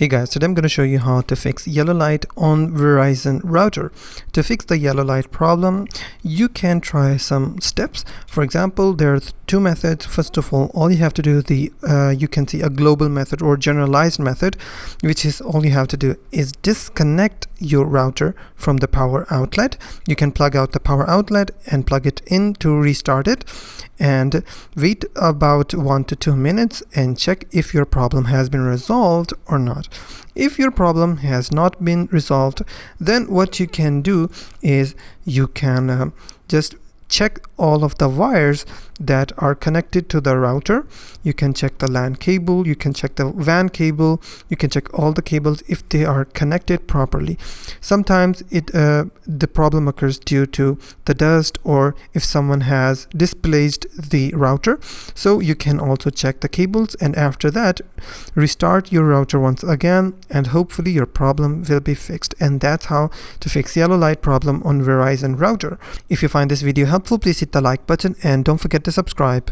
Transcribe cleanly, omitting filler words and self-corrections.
Hey guys, today I'm going to show you how to fix yellow light on Verizon router. To fix the yellow light problem, you can try some steps. For example, there's two methods. First of all you have to do you can see a global method or generalized method, which is all you have to do is disconnect your router from the power outlet. You can plug out the power outlet and plug it in to restart it, and wait about 1 to 2 minutes and check if your problem has been resolved or not. If your problem has not been resolved, then what you can do is you can just check all of the wires that are connected to the router. You can check the LAN cable, you can check the WAN cable, you can check all the cables if they are connected properly. Sometimes the problem occurs due to the dust or if someone has displaced the router. So you can also check the cables, and after that restart your router once again, and hopefully your problem will be fixed. And that's how to fix yellow light problem on Verizon router. If you find this video helpful, please hit the like button and don't forget to subscribe.